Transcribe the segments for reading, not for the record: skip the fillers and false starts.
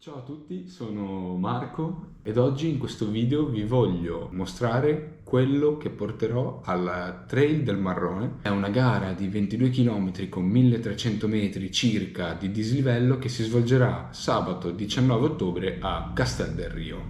Ciao a tutti, sono Marco ed oggi in questo video vi voglio mostrare quello che porterò alla Trail del Marrone. È una gara di 22 km con 1300 metri circa di dislivello che si svolgerà sabato 19 ottobre a Castel del Rio.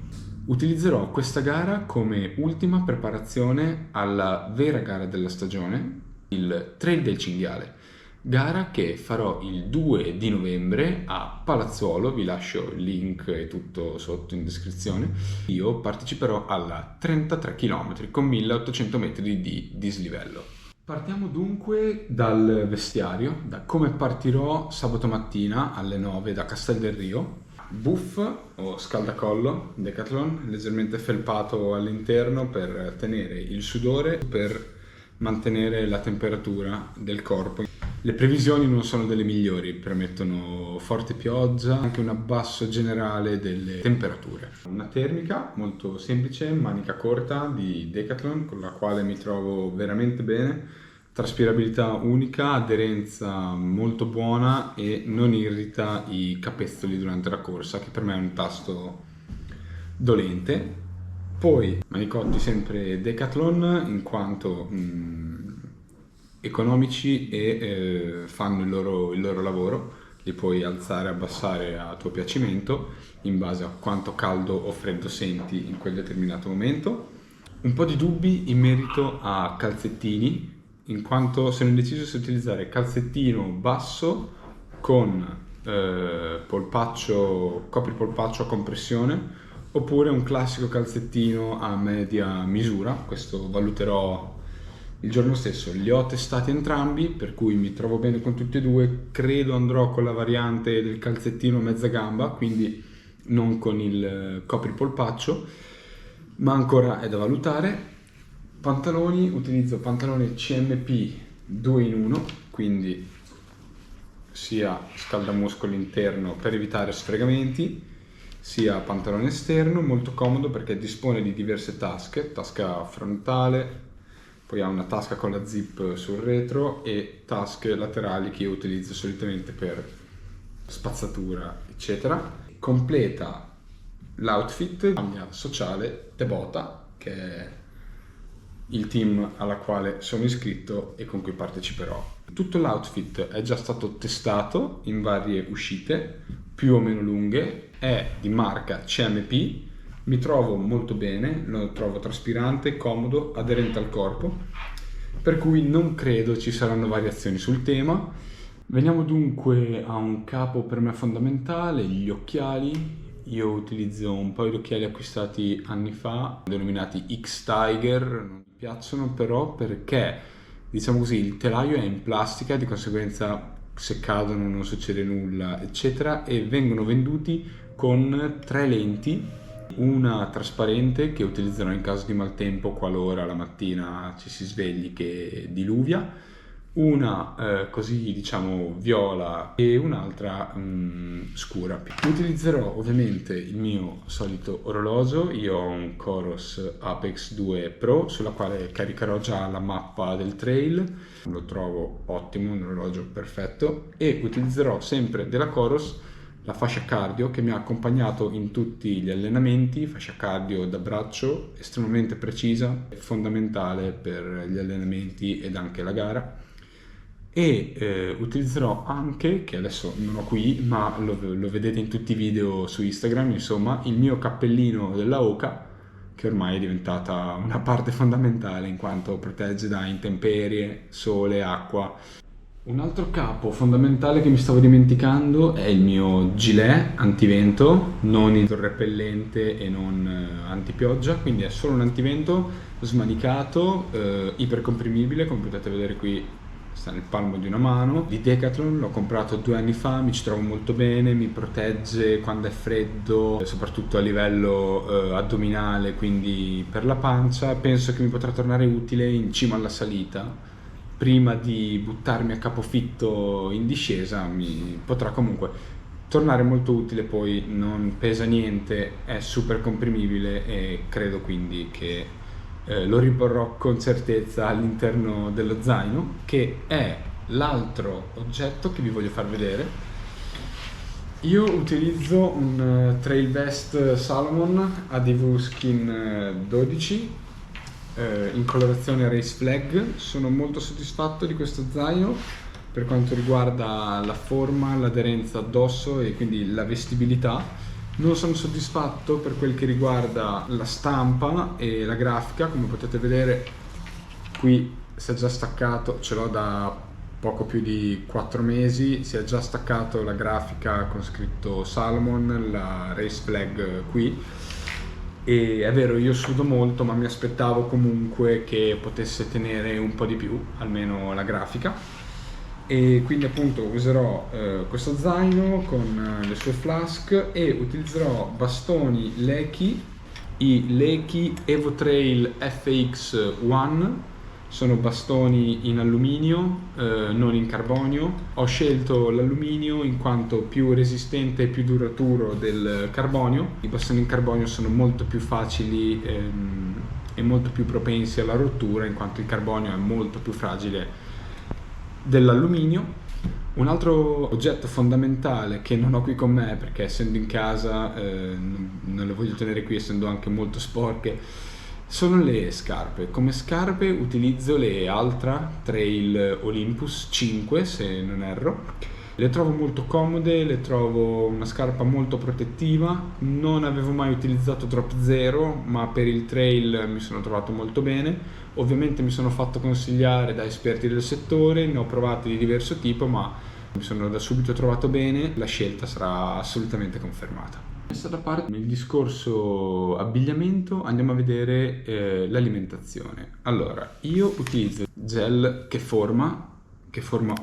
Utilizzerò questa gara come ultima preparazione alla vera gara della stagione, il Trail del Cinghiale. Gara che farò il 2 di novembre a Palazzuolo, vi lascio il link e tutto sotto in descrizione. Io parteciperò alla 33 km con 1800 metri di dislivello. Partiamo dunque dal vestiario, da come partirò sabato mattina alle 9 da Castel del Rio. Buff o scaldacollo Decathlon, leggermente felpato all'interno per tenere il sudore, per mantenere la temperatura del corpo. Le previsioni non sono delle migliori, premettono forte pioggia, anche un abbasso generale delle temperature. Una termica molto semplice, manica corta di Decathlon, con la quale mi trovo veramente bene, traspirabilità unica, aderenza molto buona e non irrita i capezzoli durante la corsa, che per me è un tasto dolente. Poi manicotti sempre Decathlon in quanto economici e fanno il loro lavoro, li puoi alzare e abbassare a tuo piacimento in base a quanto caldo o freddo senti in quel determinato momento. Un po' di dubbi in merito a calzettini, in quanto sono indeciso se utilizzare calzettino basso con copripolpaccio a compressione oppure un classico calzettino a media misura. Questo valuterò il giorno stesso. Li ho testati entrambi, per cui mi trovo bene con tutti e due. Credo andrò con la variante del calzettino mezza gamba, quindi non con il copripolpaccio, ma ancora è da valutare. Pantaloni, utilizzo pantalone CMP 2 in 1, quindi sia scaldamuscoli interno per evitare sfregamenti, sia pantalone esterno, molto comodo perché dispone di diverse tasche, tasca frontale, poi ha una tasca con la zip sul retro e tasche laterali che io utilizzo solitamente per spazzatura, eccetera. Completa l'outfit maglia sociale Tebota, che è il team alla quale sono iscritto e con cui parteciperò. Tutto l'outfit è già stato testato in varie uscite più o meno lunghe, è di marca CMP, mi trovo molto bene, lo trovo traspirante, comodo, aderente al corpo, per cui non credo ci saranno variazioni sul tema. Veniamo dunque a un capo per me fondamentale, gli occhiali. Io utilizzo un paio di occhiali acquistati anni fa, denominati X-Tiger, non mi piacciono però perché, diciamo così, il telaio è in plastica, di conseguenza se cadono non succede nulla, eccetera, e vengono venduti con 3 lenti, una trasparente che utilizzerò in caso di maltempo qualora la mattina ci si svegli che diluvia, una così diciamo viola e un'altra scura. Utilizzerò ovviamente il mio solito orologio, io ho un Coros Apex 2 Pro sulla quale caricherò già la mappa del trail, lo trovo ottimo, un orologio perfetto, e utilizzerò sempre della Coros la fascia cardio che mi ha accompagnato in tutti gli allenamenti, fascia cardio da braccio estremamente precisa, fondamentale per gli allenamenti ed anche la gara. E utilizzerò anche, che adesso non ho qui ma lo vedete in tutti i video su Instagram, insomma, il mio cappellino della Oka, che ormai è diventata una parte fondamentale in quanto protegge da intemperie, sole, acqua. Un altro capo fondamentale che mi stavo dimenticando è il mio gilet antivento, non idrorepellente e non antipioggia, quindi è solo un antivento smanicato, ipercomprimibile, come potete vedere qui sta nel palmo di una mano, di Decathlon. L'ho comprato 2 anni fa, mi ci trovo molto bene, mi protegge quando è freddo, soprattutto a livello addominale, quindi per la pancia. Penso che mi potrà tornare utile in cima alla salita. Prima di buttarmi a capofitto in discesa mi potrà comunque tornare molto utile, poi non pesa niente, è super comprimibile e credo quindi che lo riporrò con certezza all'interno dello zaino, che è l'altro oggetto che vi voglio far vedere. Io utilizzo un Trail Vest Salomon ADV Skin 12 in colorazione Race Flag. Sono molto soddisfatto di questo zaino per quanto riguarda la forma, l'aderenza addosso e quindi la vestibilità. Non sono soddisfatto per quel che riguarda la stampa e la grafica. Come potete vedere qui si è già staccato, ce l'ho da poco più di 4 mesi, si è già staccato la grafica con scritto Salomon, la Race Flag qui, e è vero, io sudo molto, ma mi aspettavo comunque che potesse tenere un po' di più, almeno la grafica, e quindi appunto userò questo zaino con le sue flask e utilizzerò bastoni Leki, i Leki Evo Trail FX1. Sono bastoni in alluminio, non in carbonio. Ho scelto l'alluminio in quanto più resistente e più duraturo del carbonio. I bastoni in carbonio sono molto più facili e molto più propensi alla rottura, in quanto il carbonio è molto più fragile dell'alluminio. Un altro oggetto fondamentale che non ho qui con me, perché essendo in casa non le voglio tenere qui, essendo anche molto sporche, sono le scarpe. Come scarpe utilizzo le Altra Trail Olympus 5, se non erro. Le trovo molto comode, le trovo una scarpa molto protettiva. Non avevo mai utilizzato Drop Zero, ma per il trail mi sono trovato molto bene. Ovviamente mi sono fatto consigliare da esperti del settore, ne ho provate di diverso tipo, ma mi sono da subito trovato bene. La scelta sarà assolutamente confermata. Messa da parte il discorso abbigliamento, andiamo a vedere l'alimentazione. Allora, io utilizzo gel che forma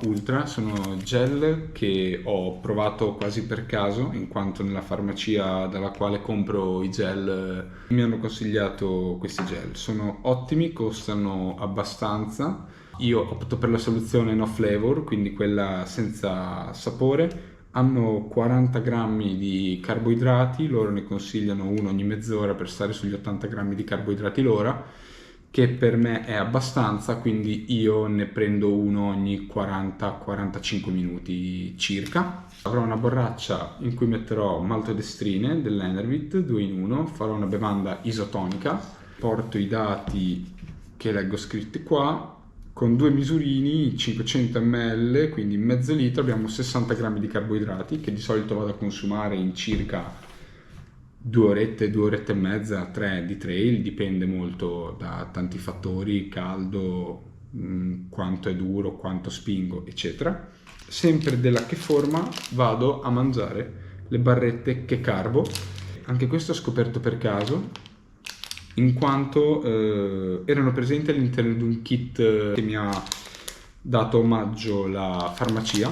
ultra. Sono gel che ho provato quasi per caso, in quanto nella farmacia dalla quale compro i gel mi hanno consigliato questi gel. Sono ottimi, costano abbastanza. Io opto per la soluzione no flavor, quindi quella senza sapore. Hanno 40 grammi di carboidrati, loro ne consigliano uno ogni mezz'ora per stare sugli 80 grammi di carboidrati l'ora, che per me è abbastanza, quindi io ne prendo uno ogni 40-45 minuti circa. Avrò una borraccia in cui metterò maltodestrine dell'Enervit 2 in 1, farò una bevanda isotonica, porto i dati che leggo scritti qua. Con due misurini, 500 ml, quindi mezzo litro, abbiamo 60 grammi di carboidrati che di solito vado a consumare in circa 2 orette, 2 orette e mezza, 3 di trail, dipende molto da tanti fattori, caldo, quanto è duro, quanto spingo, eccetera. Sempre della Che Forma vado a mangiare le barrette Che Carbo. Anche questo ho scoperto per caso, in quanto erano presenti all'interno di un kit che mi ha dato omaggio la farmacia.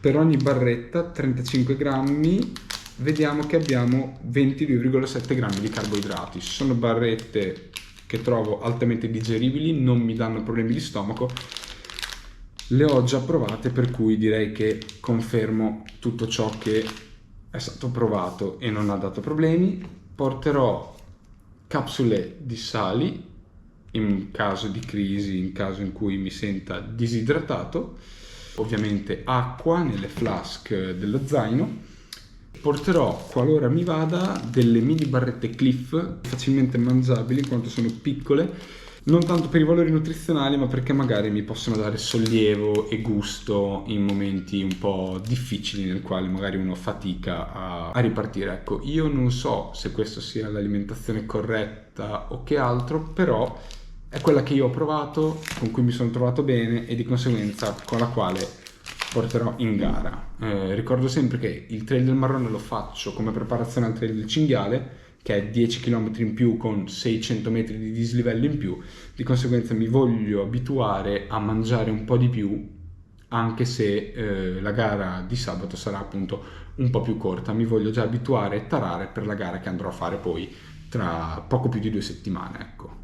Per ogni barretta 35 grammi, vediamo che abbiamo 22,7 grammi di carboidrati. Sono barrette che trovo altamente digeribili, non mi danno problemi di stomaco. Le ho già provate, per cui direi che confermo tutto ciò che è stato provato e non ha dato problemi. Porterò capsule di sali in caso di crisi, in caso in cui mi senta disidratato, ovviamente acqua nelle flask dello zaino. Porterò, qualora mi vada, delle mini barrette Cliff facilmente mangiabili in quanto sono piccole, non tanto per i valori nutrizionali, ma perché magari mi possono dare sollievo e gusto in momenti un po' difficili nel quale magari uno fatica a ripartire. Ecco, io non so se questa sia l'alimentazione corretta o che altro, però è quella che io ho provato, con cui mi sono trovato bene e di conseguenza con la quale porterò in gara. Ricordo sempre che il Trail del Marrone lo faccio come preparazione al Trail del Cinghiale, che è 10 km in più con 600 metri di dislivello in più. Di conseguenza mi voglio abituare a mangiare un po' di più, anche se la gara di sabato sarà appunto un po' più corta. Mi voglio già abituare e tarare per la gara che andrò a fare poi tra poco più di 2 settimane, ecco.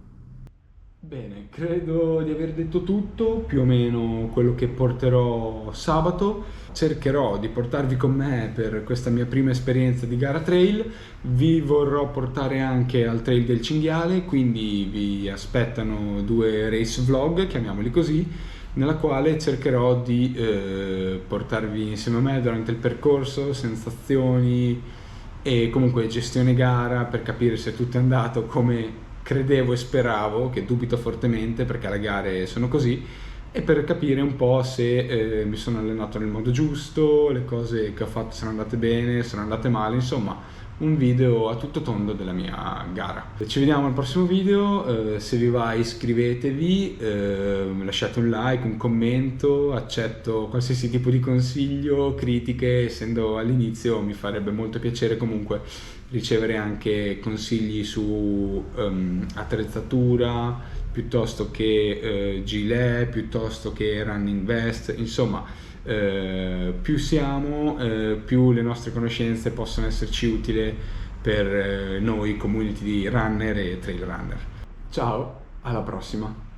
Bene, credo di aver detto tutto, più o meno quello che porterò sabato. Cercherò di portarvi con me per questa mia prima esperienza di gara trail. Vi vorrò portare anche al Trail del Cinghiale, quindi vi aspettano 2 race vlog, chiamiamoli così. nella quale cercherò di portarvi insieme a me durante il percorso sensazioni e comunque gestione gara per capire se tutto è andato come credevo e speravo, che dubito fortemente perché le gare sono così, e per capire un po' se mi sono allenato nel modo giusto, le cose che ho fatto sono andate bene, sono andate male, insomma un video a tutto tondo della mia gara. Ci vediamo al prossimo video, se vi va iscrivetevi, lasciate un like, un commento, accetto qualsiasi tipo di consiglio, critiche, essendo all'inizio mi farebbe molto piacere comunque ricevere anche consigli su attrezzatura, piuttosto che gilet, piuttosto che running vest, insomma più siamo, più le nostre conoscenze possono esserci utili per noi community di runner e trail runner. Ciao, alla prossima!